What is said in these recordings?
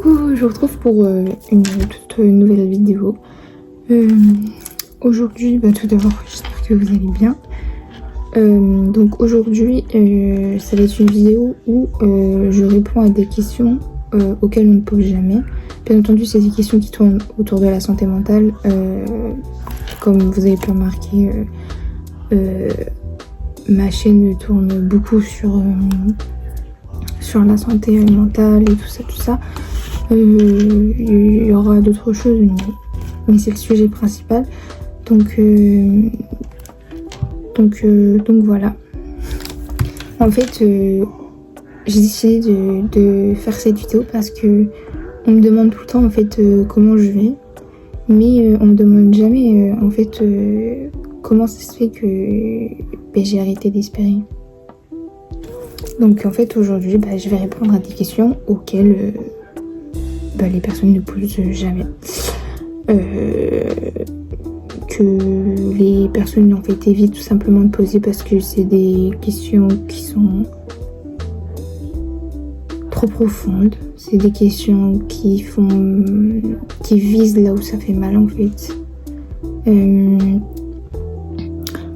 Coucou, je vous retrouve pour une toute nouvelle vidéo. Aujourd'hui, tout d'abord, j'espère que vous allez bien. Donc aujourd'hui, ça va être une vidéo où je réponds à des questions auxquelles on ne pose jamais. Bien entendu, c'est des questions qui tournent autour de la santé mentale. Comme vous avez pu remarquer, ma chaîne tourne beaucoup sur la santé mentale et tout ça. Il y aura d'autres choses, mais c'est le sujet principal. Donc voilà. En fait, j'ai décidé de faire cette vidéo parce que on me demande tout le temps en fait comment je vais, mais on me demande jamais en fait comment ça se fait que j'ai arrêté d'espérer. Donc en fait aujourd'hui je vais répondre à des questions auxquelles les personnes ne posent jamais. Que les personnes en fait évitent tout simplement de poser parce que c'est des questions qui sont trop profondes. C'est des questions qui visent là où ça fait mal en fait.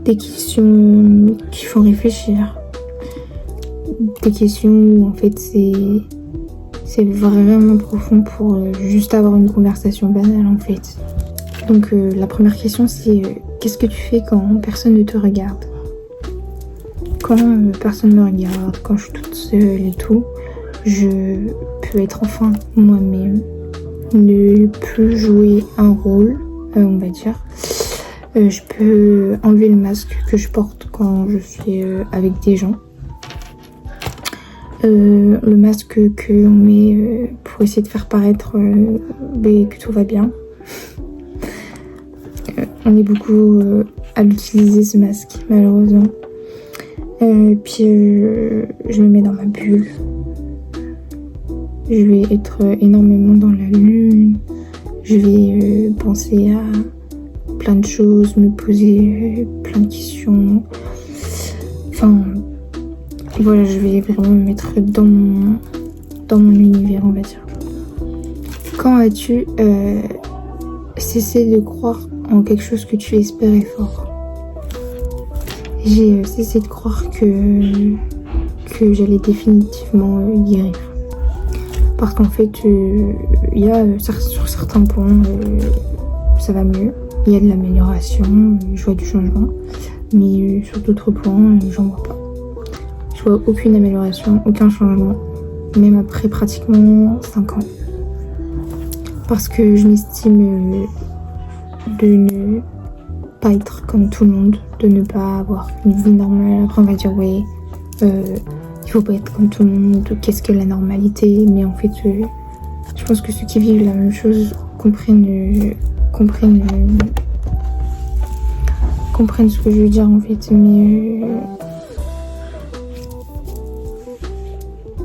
Des questions qui font réfléchir. Des questions où en fait c'est vraiment profond pour juste avoir une conversation banale en fait. Donc la première question c'est qu'est-ce que tu fais quand personne ne te regarde? Quand personne ne me regarde, quand je suis toute seule et tout, je peux être enfin moi-même, ne plus jouer un rôle, on va dire. Je peux enlever le masque que je porte quand je suis avec des gens. Le masque qu'on met pour essayer de faire paraître que tout va bien. On est beaucoup à l'utiliser ce masque malheureusement. Puis je me mets dans ma bulle. Je vais être énormément dans la lune. Je vais penser à plein de choses, me poser plein de questions. Enfin voilà, je vais vraiment me mettre dans mon univers, on va dire. Quand as-tu cessé de croire en quelque chose que tu espérais fort? J'ai cessé de croire que j'allais définitivement guérir. Parce qu'en fait, il y a sur certains points, ça va mieux. Il y a de l'amélioration, je vois du changement. Mais sur d'autres points, j'en vois pas. Je vois aucune amélioration, aucun changement, même après pratiquement 5 ans. Parce que je m'estime de ne pas être comme tout le monde, de ne pas avoir une vie normale. Après on va dire ouais, il faut pas être comme tout le monde, qu'est-ce que la normalité? Mais en fait, je pense que ceux qui vivent la même chose comprennent ce que je veux dire en fait, mais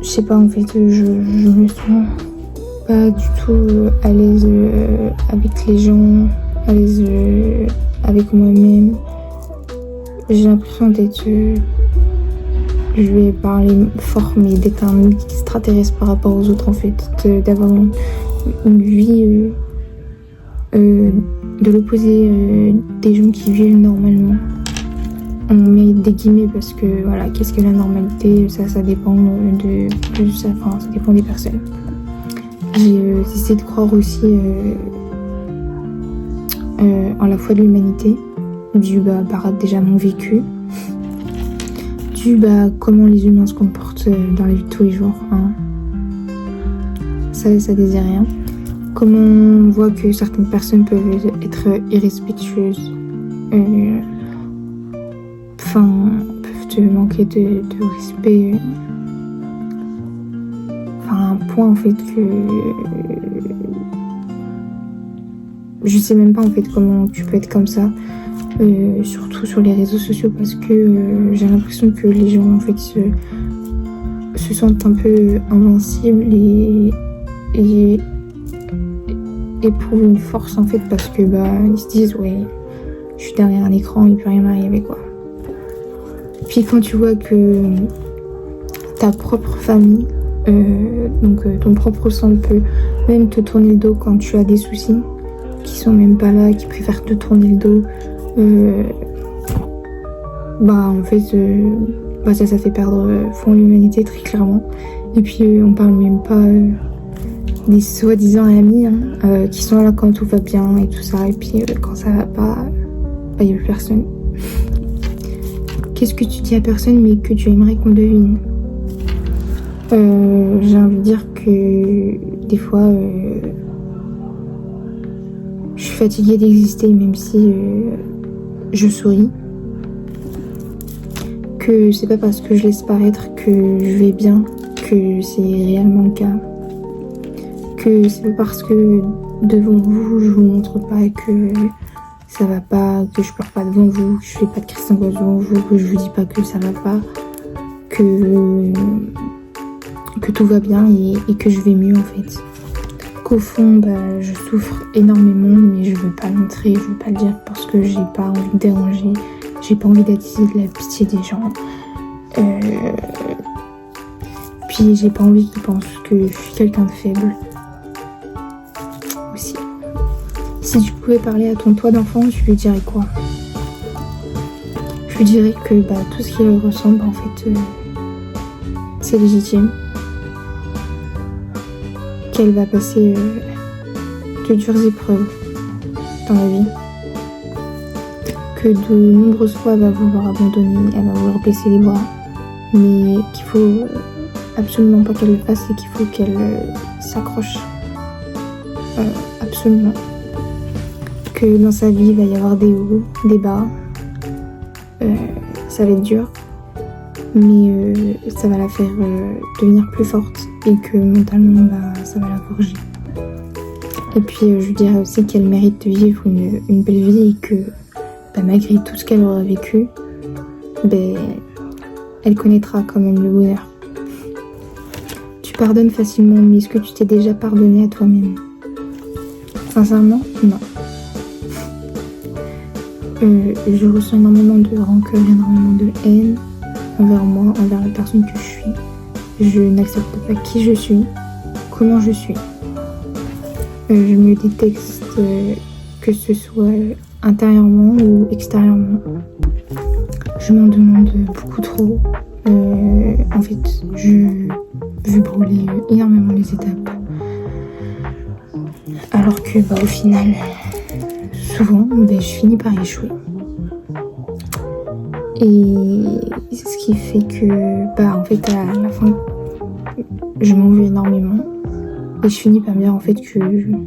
je sais pas en fait, je me sens pas du tout à l'aise avec les gens, à l'aise avec moi-même. J'ai l'impression d'être, je vais parler fort, mais d'être un extraterrestre par rapport aux autres en fait, d'avoir une vie de l'opposé des gens qui vivent normalement. On met des guillemets parce que voilà, qu'est-ce que la normalité? Ça dépend ça dépend des personnes. J'ai essayé de croire aussi en la foi de l'humanité, dû par déjà mon vécu, dû comment les humains se comportent dans la vie de tous les jours. Hein. Ça désire rien. Comment on voit que certaines personnes peuvent être irrespectueuses, peuvent te manquer de respect, à un point en fait que je sais même pas en fait comment tu peux être comme ça, surtout sur les réseaux sociaux, parce que j'ai l'impression que les gens en fait se sentent un peu invincibles et éprouvent une force en fait parce que ils se disent ouais, je suis derrière un écran, il peut rien m'arriver quoi. Puis quand tu vois que ta propre famille Donc ton propre sang peut même te tourner le dos quand tu as des soucis, qui sont même pas là, qui préfèrent te tourner le dos. En fait, ça fait perdre foi en l'humanité très clairement. Et puis on parle même pas des soi-disant amis qui sont là quand tout va bien et tout ça. Et puis quand ça va pas, il n'y a plus personne. Qu'est-ce que tu dis à personne mais que tu aimerais qu'on devine? J'ai envie de dire que des fois je suis fatiguée d'exister même si je souris. Que c'est pas parce que je laisse paraître que je vais bien que c'est réellement le cas. Que c'est pas parce que devant vous je vous montre pas que ça va pas, que je pleure pas devant vous, que je fais pas de cris d'angoisse devant vous, que je vous dis pas que ça va pas, que tout va bien et que je vais mieux en fait. Qu'au fond je souffre énormément mais je veux pas le montrer, je veux pas le dire parce que j'ai pas envie de déranger, j'ai pas envie d'attiser de la pitié des gens. Puis j'ai pas envie qu'ils pensent que je suis quelqu'un de faible. Aussi. Si tu pouvais parler à ton toi d'enfant, tu lui dirais quoi? Je lui dirais que tout ce qui lui ressemble en fait c'est légitime. Qu'elle va passer de dures épreuves dans la vie. Que de nombreuses fois elle va vouloir abandonner, elle va vouloir baisser les bras. Mais qu'il faut absolument pas qu'elle le fasse et qu'il faut qu'elle s'accroche. Absolument. Que dans sa vie il va y avoir des hauts, des bas. Ça va être dur. Mais ça va la faire devenir plus forte et que mentalement ça va la forger. Et puis je dirais aussi qu'elle mérite de vivre une belle vie et que malgré tout ce qu'elle aura vécu, elle connaîtra quand même le bonheur. Tu pardonnes facilement, mais est-ce que tu t'es déjà pardonné à toi-même? Sincèrement, non. Je ressens énormément de rancœur, énormément de haine envers moi, envers la personne que je suis. Je n'accepte pas qui je suis, comment je suis. Je me déteste que ce soit intérieurement ou extérieurement. Je m'en demande beaucoup trop. En fait, je veux brûler énormément les étapes. Alors que au final, souvent, je finis par échouer. Et c'est ce qui fait que, en fait, à la fin, je m'en veux énormément. Et je finis par me dire, en fait, que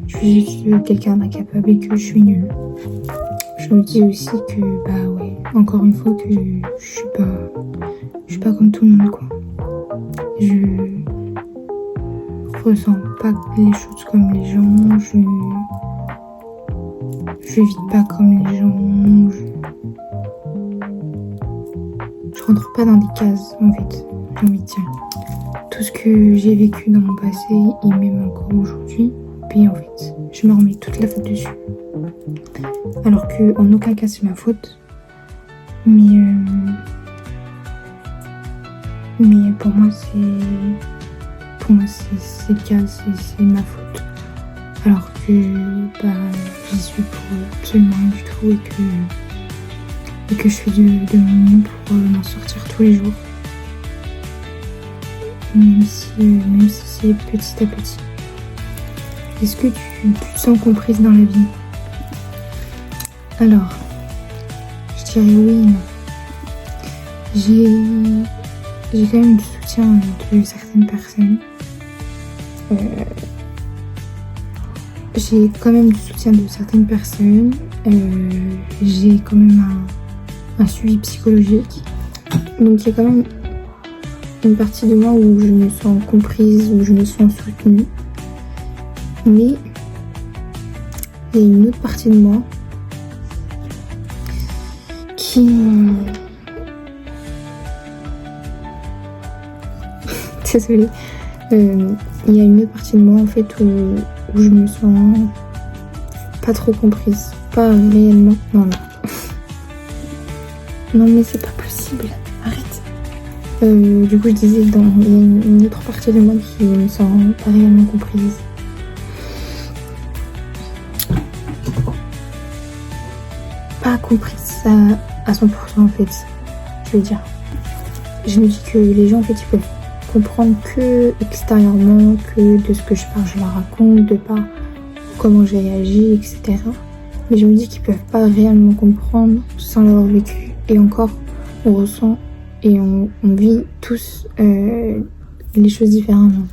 je suis juste quelqu'un d'incapable et que je suis nulle. Je me dis aussi que, encore une fois, que je suis pas comme tout le monde, quoi. Je ressens pas les choses comme les gens, je vis pas comme les gens, je rentre pas dans des cases, en fait, j'ai envie de dire. Tout ce que j'ai vécu dans mon passé et même encore aujourd'hui, puis en fait, je me remets toute la faute dessus. Alors que en aucun cas c'est ma faute, mais pour moi c'est le cas, c'est ma faute. Alors que j'y suis pour absolument rien du tout et que je fais de mon mieux pour m'en sortir tous les jours. Même si c'est petit à petit. Est-ce que tu te sens comprise dans la vie? Alors, je dirais oui et non. J'ai quand même du soutien de certaines personnes. J'ai quand même du soutien de certaines personnes. J'ai quand même un suivi psychologique. Donc il y a quand même une partie de moi où je me sens comprise, où je me sens soutenue. Mais il y a une autre partie de moi qui... Désolée. Il y a une autre partie de moi en fait où je me sens pas trop comprise. Pas réellement. Non. Non mais c'est pas possible. Arrête. Du coup, je disais, il y a une autre partie de moi qui me sent pas réellement comprise. Pas comprise à 100% en fait, je veux dire. Je me dis que les gens en fait ils peuvent comprendre que extérieurement, que de ce que je leur raconte, de par comment j'ai réagi, etc. Mais je me dis qu'ils peuvent pas réellement comprendre sans l'avoir vécu. Et encore, on ressent et on vit tous les choses différemment.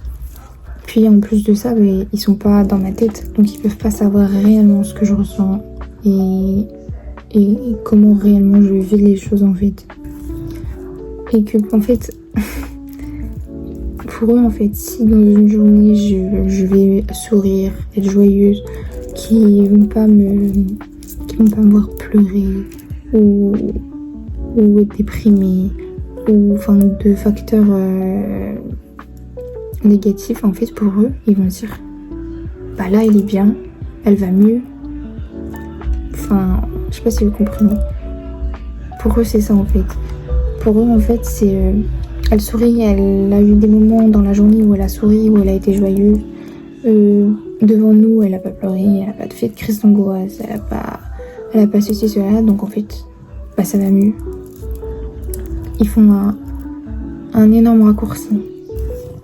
Puis en plus de ça, ils sont pas dans ma tête, donc ils peuvent pas savoir réellement ce que je ressens et comment réellement je vis les choses en fait. Et que en fait, pour eux en fait, si dans une journée je vais sourire, être joyeuse, qu'ils vont pas me voir pleurer ou être déprimée ou enfin de facteurs négatifs en fait pour eux, ils vont dire bah là elle est bien, elle va mieux. Enfin, je sais pas si vous comprenez. Pour eux c'est ça en fait. Pour eux en fait c'est elle sourit, elle a eu des moments dans la journée où elle a souri, où elle a été joyeuse. Devant nous, elle a pas pleuré, elle a pas fait de crise d'angoisse, elle a pas ceci, cela, donc en fait, bah ça va mieux. Ils font un énorme raccourci.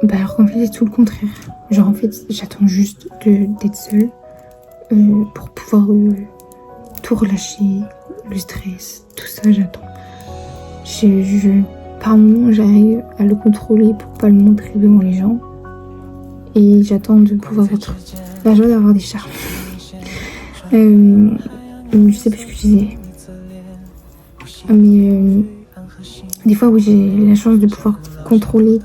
Bah alors qu'en fait, c'est tout le contraire. Genre en fait, j'attends juste d'être seule pour pouvoir tout relâcher, le stress, tout ça, j'attends. Par moments, j'arrive à le contrôler pour pas le montrer devant les gens. Et j'attends de pouvoir être la joie d'avoir des charmes. Je sais plus ce que je disais. Mais des fois, oui, j'ai la chance de pouvoir contrôler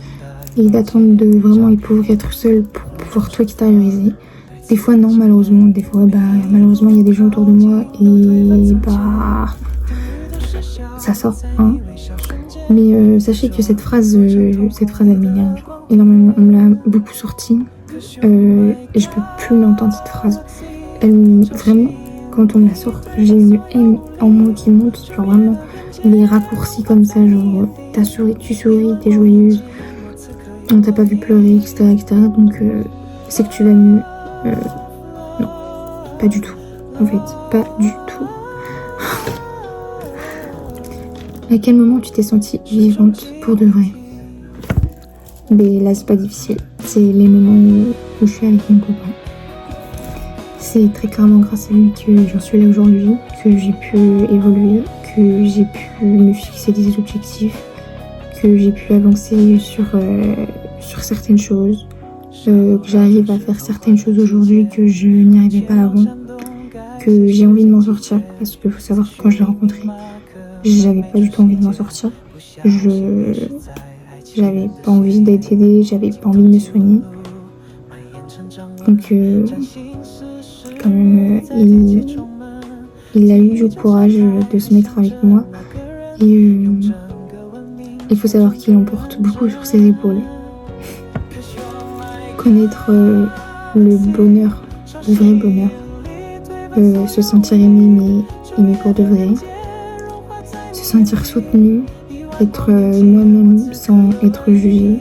et d'attendre de vraiment être seule pour pouvoir tout extérioriser. Des fois, non, malheureusement. Des fois, malheureusement, il y a des gens autour de moi et ça sort, hein. Mais sachez que cette phrase elle m'énerve énormément. On me l'a beaucoup sortie et je peux plus l'entendre cette phrase. Vraiment, quand on me la sort, j'ai une haine en moi qui monte. Genre vraiment, les raccourcis comme ça, genre tu souris, t'es joyeuse, on t'a pas vu pleurer, etc. Donc c'est que tu vas mieux. Non, pas du tout. En fait, pas du tout. À quel moment tu t'es sentie vivante pour de vrai? Mais là, c'est pas difficile. C'est les moments où je suis avec mon copain. C'est très clairement grâce à lui que j'en suis là aujourd'hui, que j'ai pu évoluer, que j'ai pu me fixer des objectifs, que j'ai pu avancer sur certaines choses, que j'arrive à faire certaines choses aujourd'hui que je n'y arrivais pas avant, que j'ai envie de m'en sortir, parce qu'il faut savoir que quand je l'ai rencontré, j'avais pas du tout envie de m'en sortir. J'avais pas envie d'être aidée, j'avais pas envie de me soigner. Donc quand même, il a eu du courage de se mettre avec moi. Et il faut savoir qu'il en porte beaucoup sur ses épaules. Connaître le bonheur, le vrai bonheur. Se sentir aimé, mais pour de vrai. Se sentir soutenue, être moi-même sans être jugée.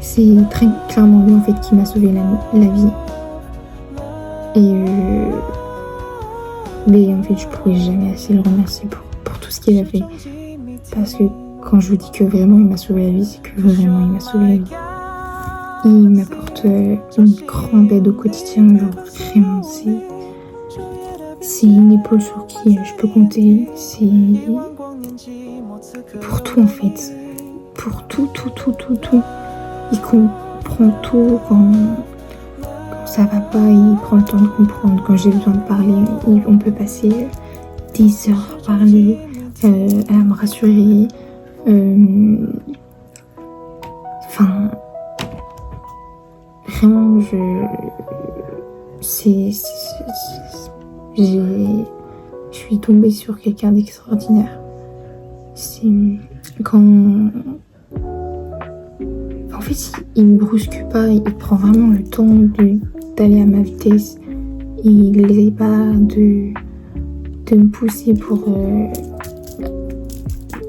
C'est très clairement lui en fait qui m'a sauvé la vie. Et mais en fait je pourrais jamais assez le remercier pour tout ce qu'il a fait. Parce que quand je vous dis que vraiment il m'a sauvé la vie, c'est que vraiment il m'a sauvé la vie. Il m'apporte une grande aide au quotidien, genre vraiment c'est une épaule sur qui je peux compter. C'est pour tout en fait. Pour tout. Il comprend tout quand ça va pas, il prend le temps de comprendre. Quand j'ai besoin de parler, on peut passer des heures à parler, à me rassurer. Enfin, vraiment, je suis tombée sur quelqu'un d'extraordinaire. C'est quand... En fait, il me brusque pas, il prend vraiment le temps d'aller à ma vitesse. Il n'essaie pas de me pousser pour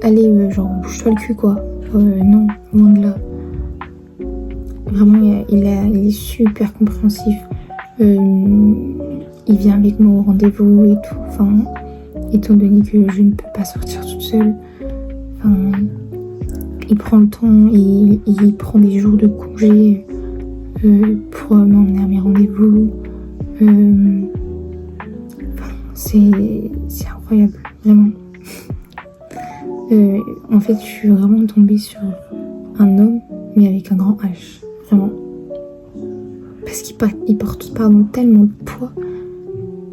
aller, genre, bouge-toi le cul, quoi. non, loin de là. Vraiment, il est super compréhensif. Il vient avec moi au rendez-vous et tout. Enfin, étant donné que je ne peux pas sortir toute seule. Enfin, il prend le temps, il prend des jours de congé pour m'emmener à mes rendez-vous. C'est incroyable, vraiment. En fait, je suis vraiment tombée sur un homme, mais avec un grand H, vraiment. Parce qu'il porte tellement de poids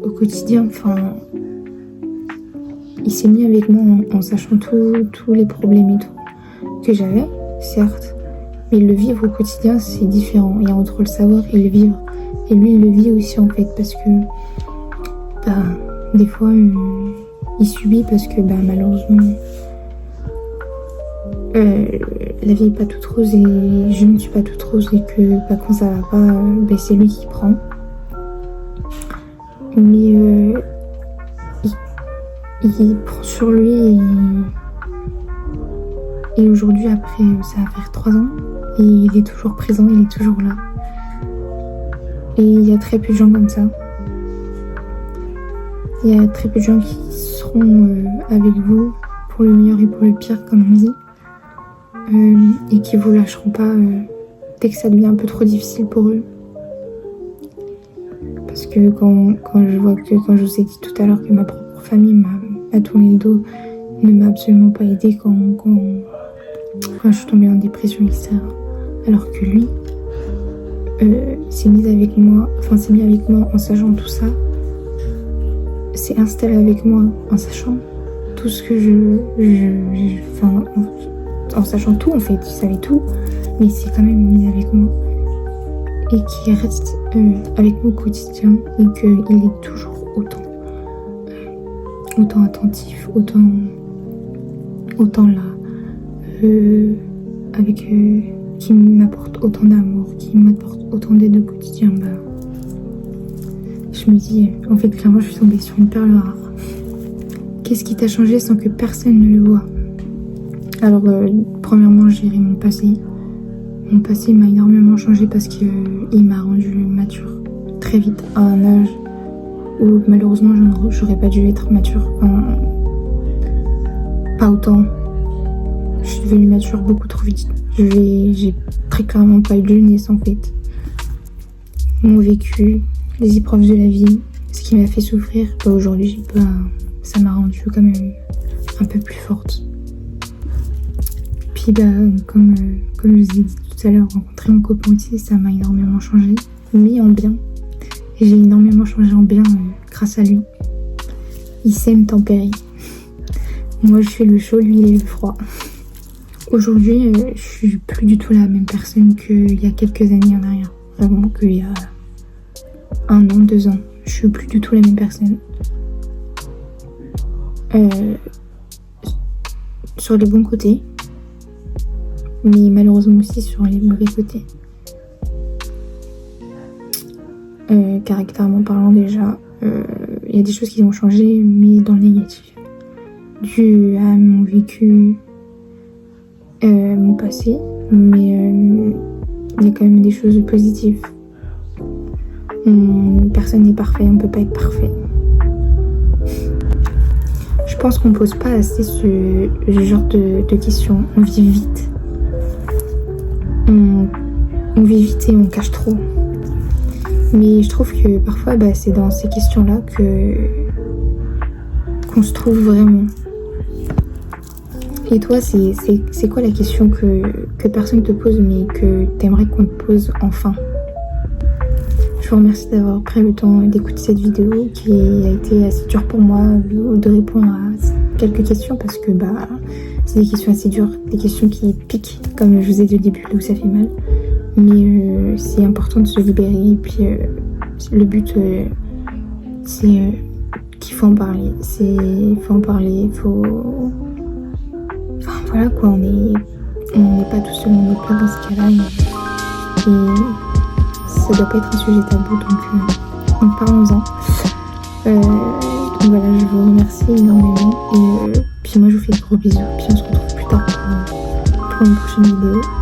au quotidien. Enfin, il s'est mis avec moi en sachant tous les problèmes et tout que j'avais, certes. Mais le vivre au quotidien, c'est différent. Il y a entre le savoir et le vivre. Et lui, il le vit aussi, en fait, parce que des fois, il subit parce que malheureusement, la vie n'est pas toute rose et je ne suis pas toute rose et que quand ça va pas, c'est lui qui prend. Mais il prend sur lui et aujourd'hui, après, ça va faire 3 ans et il est toujours présent, il est toujours là. Et il y a très peu de gens comme ça. Il y a très peu de gens qui seront avec vous pour le meilleur et pour le pire, comme on dit, et qui vous lâcheront pas dès que ça devient un peu trop difficile pour eux. Parce que quand je vois que, quand je vous ai dit tout à l'heure que ma propre famille m'a tourné le dos, ne m'a absolument pas aidée quand je suis tombée en dépression, etc. Alors que lui s'est mis avec moi en sachant tout ça, s'est installé avec moi en sachant tout ce que en sachant tout en fait, il savait tout, mais il s'est quand même mis avec moi et qui reste avec moi au quotidien et qu'il est toujours autant attentif, autant là, qui m'apporte autant d'amour, qui m'apporte autant d'aide au quotidien. Je me dis, en fait, clairement, je suis tombée sur une perle rare. Qu'est-ce qui t'a changé sans que personne ne le voie? Alors, premièrement, gérer mon passé. Mon passé m'a énormément changé parce qu'il m'a rendue mature très vite, à un âge où malheureusement, j'aurais pas dû être mature. Enfin, pas autant. Je suis devenue mature beaucoup trop vite. J'ai très clairement pas eu de jeunesse en fait. Mon vécu, les épreuves de la vie, ce qui m'a fait souffrir, aujourd'hui ça m'a rendue quand même un peu plus forte. Puis comme je vous ai dit tout à l'heure, rencontrer mon copain aussi, ça m'a énormément changé, mais en bien. Et j'ai énormément changé en bien grâce à lui. Il sait me tempérer. Moi je fais le chaud, lui il est le froid. Aujourd'hui, je suis plus du tout la même personne qu'il y a quelques années en arrière. Vraiment qu'il y a 1 an, 2 ans. Je suis plus du tout la même personne. Sur les bons côtés, mais malheureusement aussi sur les mauvais côtés. Caractèrement parlant déjà, il y a des choses qui ont changé, mais dans le négatif. Dû à mon vécu, mon passé, mais il y a quand même des choses positives. Personne n'est parfait, on peut pas être parfait. Je pense qu'on pose pas assez ce genre de questions. On vit vite. On vit vite et on cache trop. Mais je trouve que parfois, c'est dans ces questions-là qu'on se trouve vraiment. Et toi, c'est quoi la question que personne te pose mais que t'aimerais qu'on te pose enfin? Je vous remercie d'avoir pris le temps d'écouter cette vidéo qui a été assez dure pour moi de répondre à quelques questions parce que c'est des questions assez dures, des questions qui piquent comme je vous ai dit au début, où ça fait mal. Mais c'est important de se libérer et puis le but c'est qu'il faut en parler. Il faut en parler, Enfin voilà quoi, on n'est pas tout seul, on est plein dans ce cas-là et ça doit pas être un sujet tabou donc parlons-en. Donc voilà, je vous remercie énormément et puis moi je vous fais de gros bisous puis on se retrouve plus tard pour pour une prochaine vidéo.